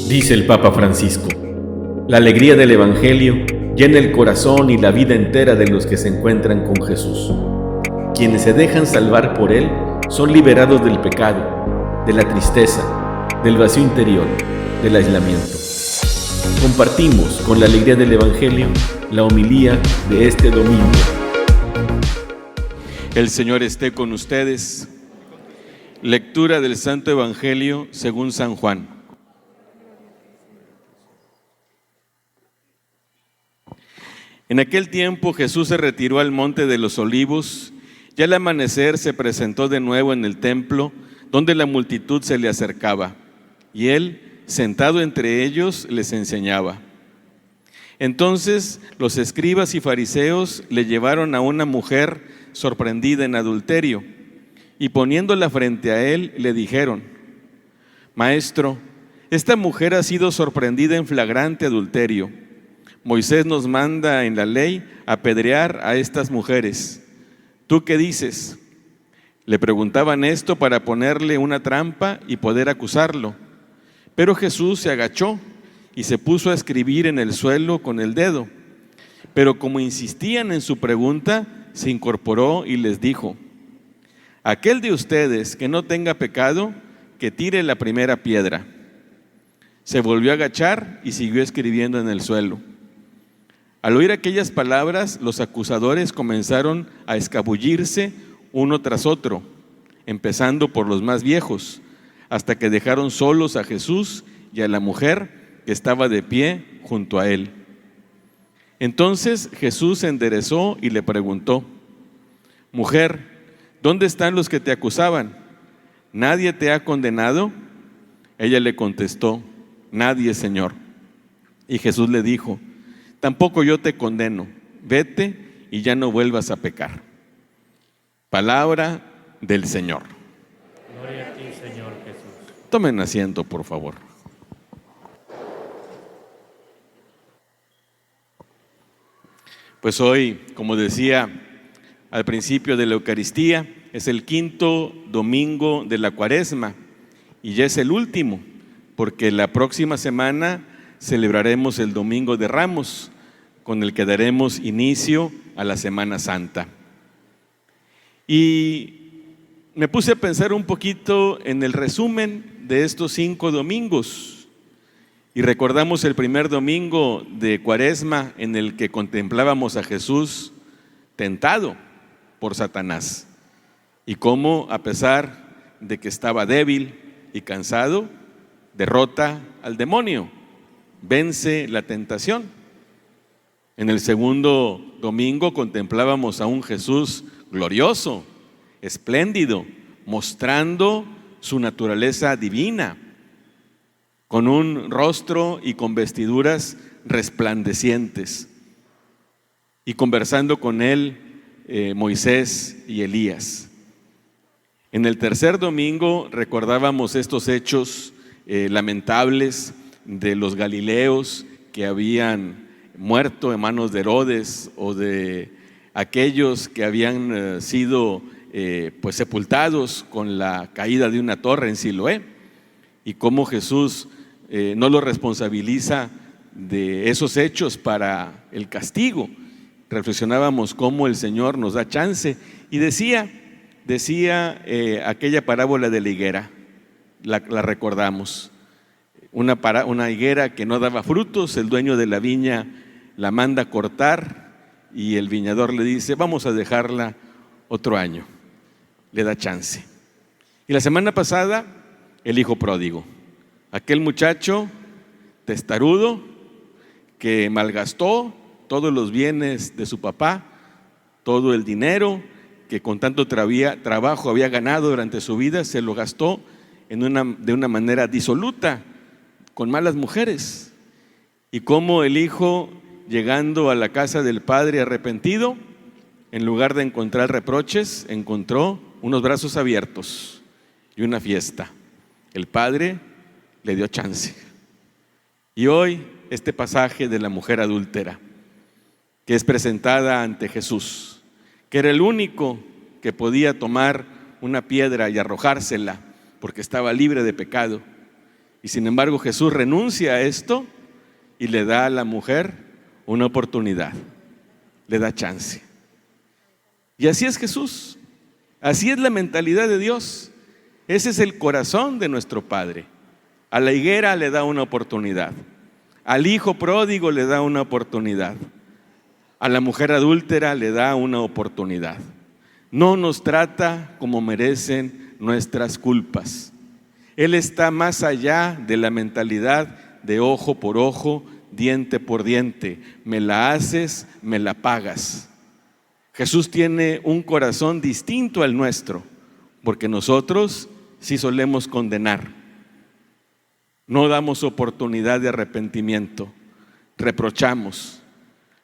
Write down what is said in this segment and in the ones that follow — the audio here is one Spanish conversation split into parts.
Dice el Papa Francisco: la alegría del Evangelio llena el corazón y la vida entera de los que se encuentran con Jesús. Quienes se dejan salvar por Él son liberados del pecado, de la tristeza, del vacío interior, del aislamiento. Compartimos con la alegría del Evangelio la homilía de este domingo. El Señor esté con ustedes. Lectura del Santo Evangelio según San Juan. En aquel tiempo Jesús se retiró al monte de los Olivos y al amanecer se presentó de nuevo en el templo, donde la multitud se le acercaba, y él, sentado entre ellos, les enseñaba. Entonces los escribas y fariseos le llevaron a una mujer sorprendida en adulterio, y poniéndola frente a él, le dijeron: Maestro, esta mujer ha sido sorprendida en flagrante adulterio. Moisés nos manda en la ley apedrear a estas mujeres. ¿Tú qué dices? Le preguntaban esto para ponerle una trampa y poder acusarlo. Pero Jesús se agachó y se puso a escribir en el suelo con el dedo. Pero como insistían en su pregunta, se incorporó y les dijo: aquel de ustedes que no tenga pecado, que tire la primera piedra. Se volvió a agachar y siguió escribiendo en el suelo. Al oír aquellas palabras, los acusadores comenzaron a escabullirse uno tras otro, empezando por los más viejos, hasta que dejaron solos a Jesús y a la mujer que estaba de pie junto a él. Entonces Jesús se enderezó y le preguntó: Mujer, ¿dónde están los que te acusaban? ¿Nadie te ha condenado? Ella le contestó: Nadie, Señor. Y Jesús le dijo: Tampoco yo te condeno, vete y ya no vuelvas a pecar. Palabra del Señor. Gloria a ti, Señor Jesús. Tomen asiento, por favor. Pues hoy, como decía al principio de la Eucaristía, es el quinto domingo de la Cuaresma y ya es el último, porque la próxima semana celebraremos el Domingo de Ramos, con el que daremos inicio a la Semana Santa. Y me puse a pensar un poquito en el resumen de estos 5 domingos. Y recordamos el primer domingo de Cuaresma en el que contemplábamos a Jesús tentado por Satanás. Y cómo, a pesar de que estaba débil y cansado, derrota al demonio, vence la tentación. En el segundo domingo contemplábamos a un Jesús glorioso, espléndido, mostrando su naturaleza divina, con un rostro y con vestiduras resplandecientes, y conversando con él Moisés y Elías. En el tercer domingo recordábamos estos hechos lamentables de los galileos que habían muerto en manos de Herodes, o de aquellos que habían sido sepultados con la caída de una torre en Siloé, y cómo Jesús no lo responsabiliza de esos hechos para el castigo. Reflexionábamos cómo el Señor nos da chance, y decía aquella parábola de la higuera, la recordamos. Una higuera que no daba frutos, el dueño de la viña la manda cortar y el viñador le dice: vamos a dejarla otro año, le da chance. Y la semana pasada, el hijo pródigo, aquel muchacho testarudo que malgastó todos los bienes de su papá, todo el dinero que con tanto trabajo había ganado durante su vida, se lo gastó de una manera disoluta, con malas mujeres. Y cómo el hijo, llegando a la casa del padre arrepentido, en lugar de encontrar reproches, encontró unos brazos abiertos y una fiesta. El padre le dio chance. Y hoy este pasaje de la mujer adúltera, que es presentada ante Jesús, que era el único que podía tomar una piedra y arrojársela porque estaba libre de pecado, Y sin embargo Jesús renuncia a esto y le da a la mujer una oportunidad, le da chance. Y así es Jesús, así es la mentalidad de Dios. Ese es el corazón de nuestro Padre. A la higuera le da una oportunidad, al hijo pródigo le da una oportunidad, a la mujer adúltera le da una oportunidad. No nos trata como merecen nuestras culpas. Él está más allá de la mentalidad de ojo por ojo, diente por diente. Me la haces, me la pagas. Jesús tiene un corazón distinto al nuestro, porque nosotros sí solemos condenar. No damos oportunidad de arrepentimiento, reprochamos,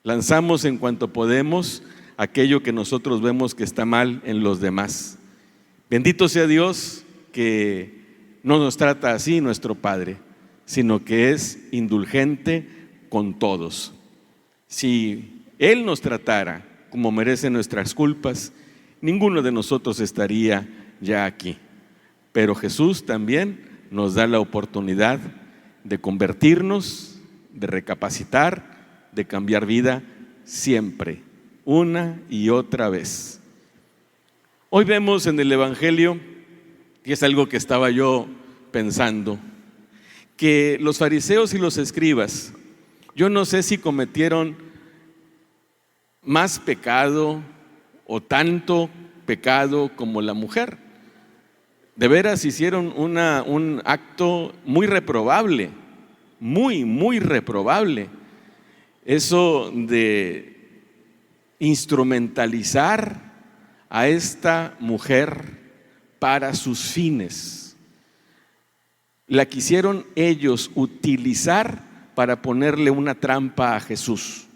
lanzamos en cuanto podemos aquello que nosotros vemos que está mal en los demás. Bendito sea Dios que no nos trata así nuestro Padre, sino que es indulgente con todos. Si Él nos tratara como merecen nuestras culpas, ninguno de nosotros estaría ya aquí. Pero Jesús también nos da la oportunidad de convertirnos, de recapacitar, de cambiar vida siempre, una y otra vez. Hoy vemos en el Evangelio, y es algo que estaba yo pensando, que los fariseos y los escribas, yo no sé si cometieron más pecado o tanto pecado como la mujer. De veras hicieron un acto muy reprobable, muy reprobable. Eso de instrumentalizar a esta mujer para sus fines. La quisieron ellos utilizar para ponerle una trampa a Jesús.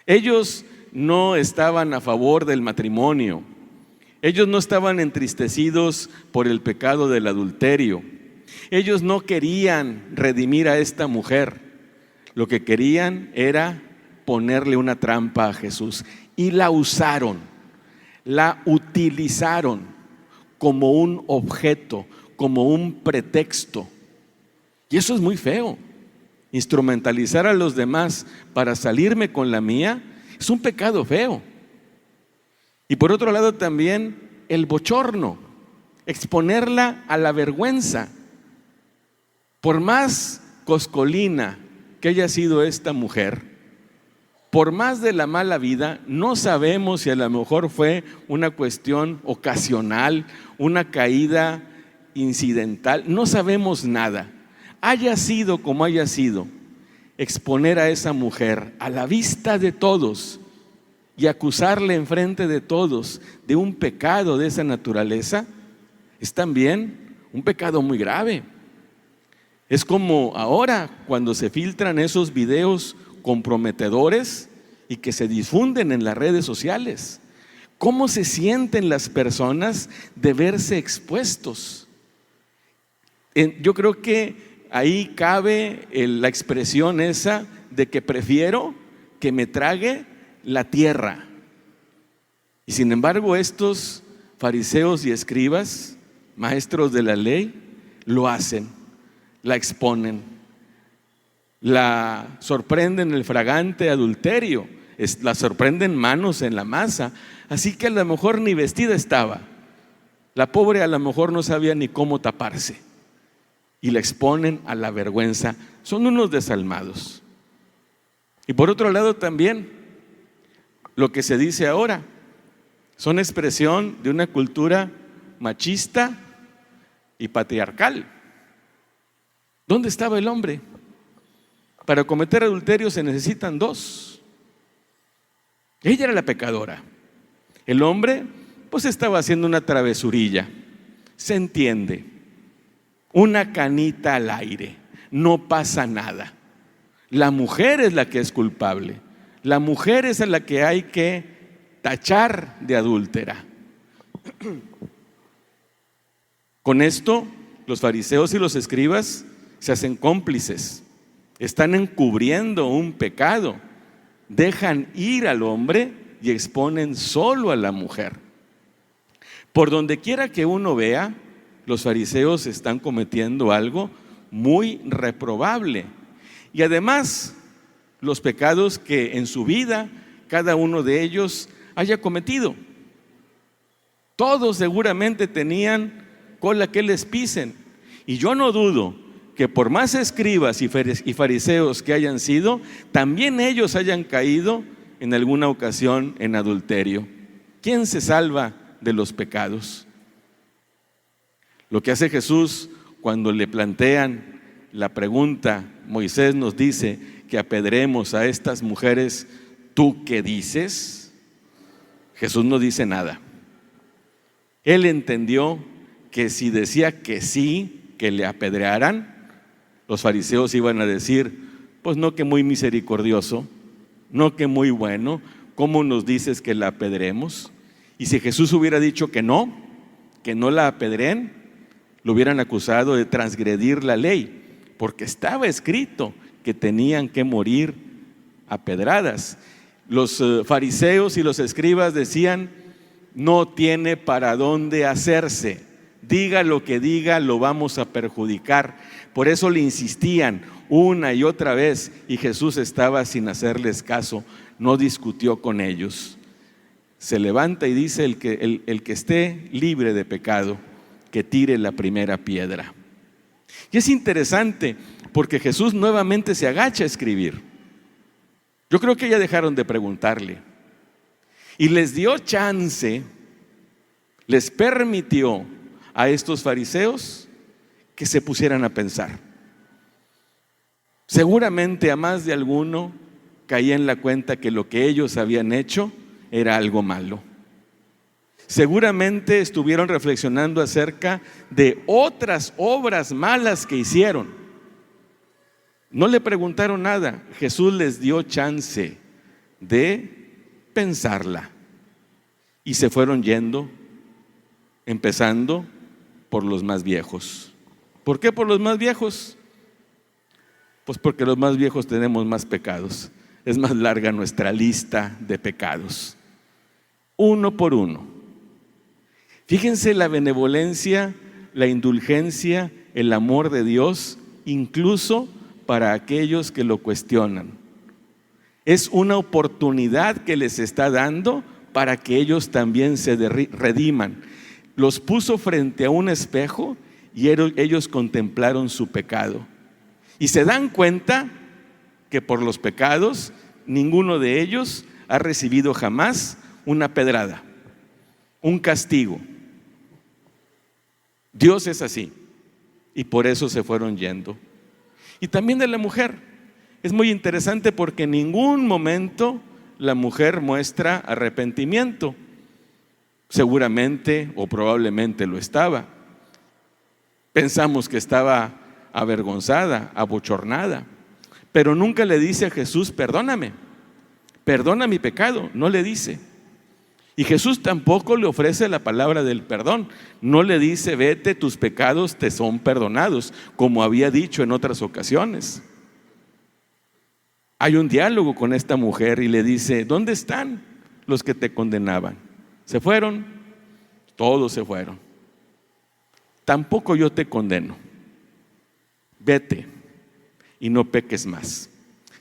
Ellos no estaban a favor del matrimonio. Ellos no estaban entristecidos por el pecado del adulterio. Ellos no querían redimir a esta mujer. Lo que querían era ponerle una trampa a Jesús. Y la usaron, la utilizaron como un objeto, como un pretexto. Y eso es muy feo. Instrumentalizar a los demás para salirme con la mía es un pecado feo. Y por otro lado también el bochorno, exponerla a la vergüenza. Por más coscolina que haya sido esta mujer, por más de la mala vida, no sabemos si a lo mejor fue una cuestión ocasional, una caída incidental, no sabemos nada. Haya sido como haya sido, exponer a esa mujer a la vista de todos y acusarle enfrente de todos de un pecado de esa naturaleza, es también un pecado muy grave. Es como ahora cuando se filtran esos videos comprometedores y que se difunden en las redes sociales. ¿Cómo se sienten las personas de verse expuestos? Yo creo que ahí cabe la expresión esa de que prefiero que me trague la tierra. Y sin embargo estos fariseos y escribas, maestros de la ley, lo hacen, la exponen, la sorprenden el fragante adulterio, la sorprenden manos en la masa, así que a lo mejor ni vestida estaba, la pobre a lo mejor no sabía ni cómo taparse y la exponen a la vergüenza. Son unos desalmados. Y por otro lado también lo que se dice ahora son expresión de una cultura machista y patriarcal. ¿Dónde estaba el hombre? Para cometer adulterio se necesitan dos. Ella era la pecadora. El hombre pues estaba haciendo una travesurilla. Se entiende. Una canita al aire. No pasa nada. La mujer es la que es culpable. La mujer es a la que hay que tachar de adúltera. Con esto, los fariseos y los escribas se hacen cómplices. Están encubriendo un pecado. Dejan ir al hombre y exponen solo a la mujer. Por donde quiera que uno vea, los fariseos están cometiendo algo muy reprobable. Y además, los pecados que en su vida cada uno de ellos haya cometido. Todos seguramente tenían cola que les pisen. Y yo no dudo que por más escribas y fariseos que hayan sido, también ellos hayan caído en alguna ocasión en adulterio. ¿Quién se salva de los pecados? Lo que hace Jesús cuando le plantean la pregunta, Moisés nos dice que apedremos a estas mujeres, ¿tú qué dices? Jesús no dice nada. Él entendió que si decía que sí, que le apedrearan, los fariseos iban a decir, pues no que muy misericordioso, no que muy bueno, ¿cómo nos dices que la apedremos? Y si Jesús hubiera dicho que no la apedreen, lo hubieran acusado de transgredir la ley, porque estaba escrito que tenían que morir a pedradas. Los fariseos y los escribas decían, no tiene para dónde hacerse, diga lo que diga, lo vamos a perjudicar. Por eso le insistían una y otra vez, y Jesús estaba sin hacerles caso, no discutió con ellos. Se levanta y dice, el que esté libre de pecado, que tire la primera piedra. Y es interesante porque Jesús nuevamente se agacha a escribir. Yo creo que ya dejaron de preguntarle y les dio chance, les permitió a estos fariseos que se pusieran a pensar. Seguramente a más de alguno caía en la cuenta que lo que ellos habían hecho era algo malo. Seguramente estuvieron reflexionando acerca de otras obras malas que hicieron. No le preguntaron nada. Jesús les dio chance de pensarla. Y se fueron yendo, empezando por los más viejos. ¿Por qué por los más viejos? Pues porque los más viejos tenemos más pecados. Es más larga nuestra lista de pecados. Uno por uno. Fíjense la benevolencia, la indulgencia, el amor de Dios, incluso para aquellos que lo cuestionan. Es una oportunidad que les está dando para que ellos también se rediman. Los puso frente a un espejo y ellos contemplaron su pecado. Y se dan cuenta que por los pecados ninguno de ellos ha recibido jamás una pedrada, un castigo. Dios es así y por eso se fueron yendo. Y también de la mujer. Es muy interesante porque en ningún momento la mujer muestra arrepentimiento. Seguramente o probablemente lo estaba. Pensamos que estaba avergonzada, abochornada, pero nunca le dice a Jesús, perdóname, perdona mi pecado, no le dice. Y Jesús tampoco le ofrece la palabra del perdón, no le dice, vete, tus pecados te son perdonados, como había dicho en otras ocasiones. Hay un diálogo con esta mujer y le dice, ¿dónde están los que te condenaban? ¿Se fueron? Todos se fueron. Tampoco yo te condeno. Vete y no peques más.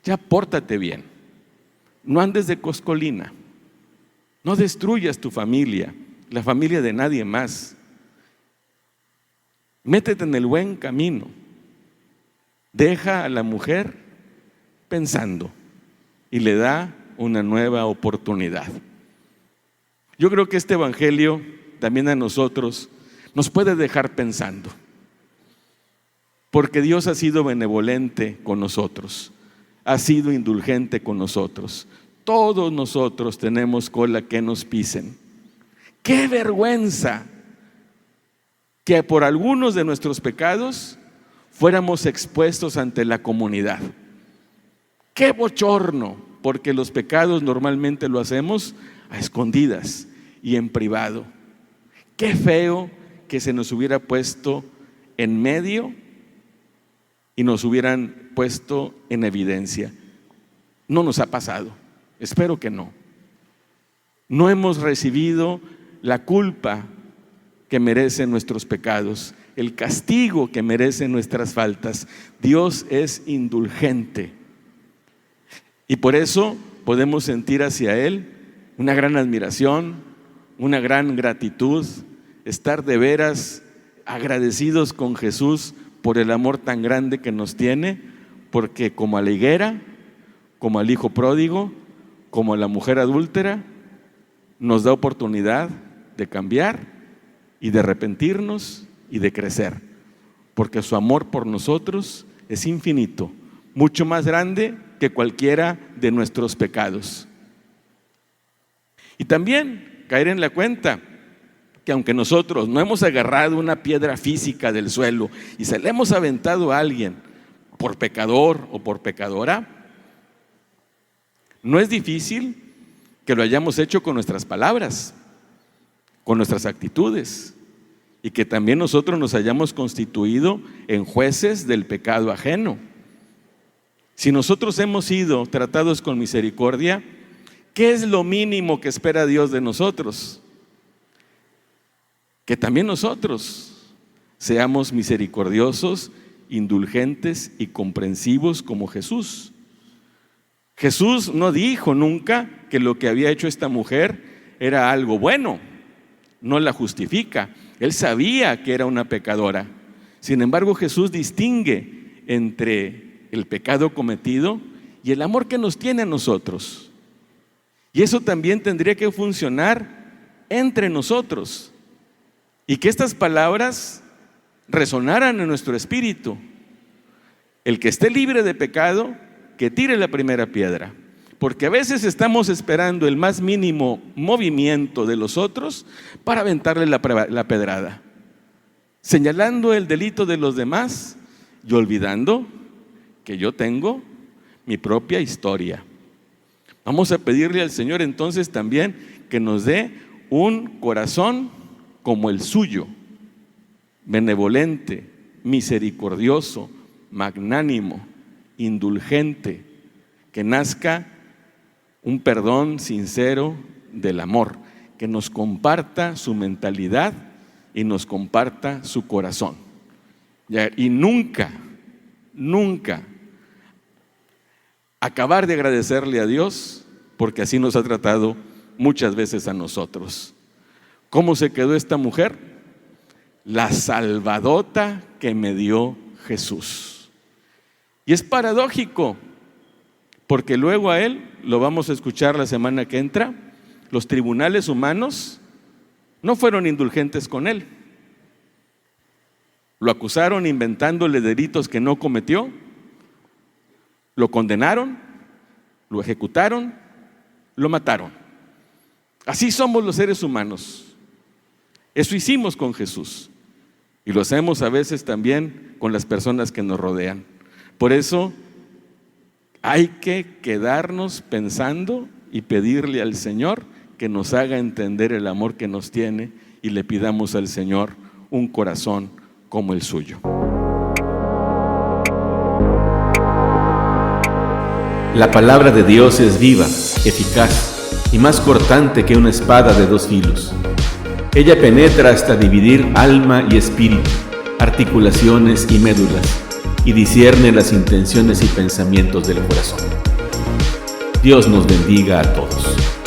Ya pórtate bien. No andes de coscolina. No destruyas tu familia, la familia de nadie más. Métete en el buen camino. Deja a la mujer pensando y le da una nueva oportunidad. Yo creo que este evangelio también a nosotros nos puede dejar pensando, porque Dios ha sido benevolente con nosotros, ha sido indulgente con nosotros. Todos nosotros tenemos cola que nos pisen. ¡Qué vergüenza que por algunos de nuestros pecados fuéramos expuestos ante la comunidad! ¡Qué bochorno! Porque los pecados normalmente lo hacemos a escondidas y en privado. ¡Qué feo que se nos hubiera puesto en medio y nos hubieran puesto en evidencia! No nos ha pasado. Espero que no. No hemos recibido la culpa que merecen nuestros pecados. el castigo que merecen nuestras faltas. Dios es indulgente. Y por eso podemos sentir hacia Él una gran admiración, una gran gratitud, estar de veras agradecidos con Jesús por el amor tan grande que nos tiene, porque como a la higuera, como al hijo pródigo, como a la mujer adúltera, nos da oportunidad de cambiar y de arrepentirnos y de crecer, porque su amor por nosotros es infinito, mucho más grande que cualquiera de nuestros pecados. Y también caer en la cuenta que aunque nosotros no hemos agarrado una piedra física del suelo y se la hemos aventado a alguien por pecador o por pecadora, no es difícil que lo hayamos hecho con nuestras palabras, con nuestras actitudes, y que también nosotros nos hayamos constituido en jueces del pecado ajeno. Si nosotros hemos sido tratados con misericordia, ¿qué es lo mínimo que espera Dios de nosotros? Que también nosotros seamos misericordiosos, indulgentes y comprensivos como Jesús. Jesús no dijo nunca que lo que había hecho esta mujer era algo bueno, no la justifica. Él sabía que era una pecadora. Sin embargo, Jesús distingue entre el pecado cometido y el amor que nos tiene a nosotros. Y eso también tendría que funcionar entre nosotros. Y que estas palabras resonaran en nuestro espíritu. El que esté libre de pecado, que tire la primera piedra. Porque a veces estamos esperando el más mínimo movimiento de los otros para aventarle la pedrada, señalando el delito de los demás y olvidando que yo tengo mi propia historia. Vamos a pedirle al Señor entonces también que nos dé un corazón como el suyo, benevolente, misericordioso, magnánimo, indulgente, que nazca un perdón sincero del amor, que nos comparta su mentalidad y nos comparta su corazón. Y nunca acabar de agradecerle a Dios, porque así nos ha tratado muchas veces a nosotros. ¿Cómo se quedó esta mujer? La salvadota que me dio Jesús. Y es paradójico, porque luego a él, lo vamos a escuchar la semana que entra, los tribunales humanos no fueron indulgentes con él. Lo acusaron inventándole delitos que no cometió, lo condenaron, lo ejecutaron, lo mataron. Así somos los seres humanos. Eso hicimos con Jesús y lo hacemos a veces también con las personas que nos rodean. Por eso hay que quedarnos pensando y pedirle al Señor que nos haga entender el amor que nos tiene y le pidamos al Señor un corazón como el suyo. La palabra de Dios es viva, eficaz y más cortante que una espada de dos filos. Ella penetra hasta dividir alma y espíritu, articulaciones y médulas, y discierne las intenciones y pensamientos del corazón. Dios nos bendiga a todos.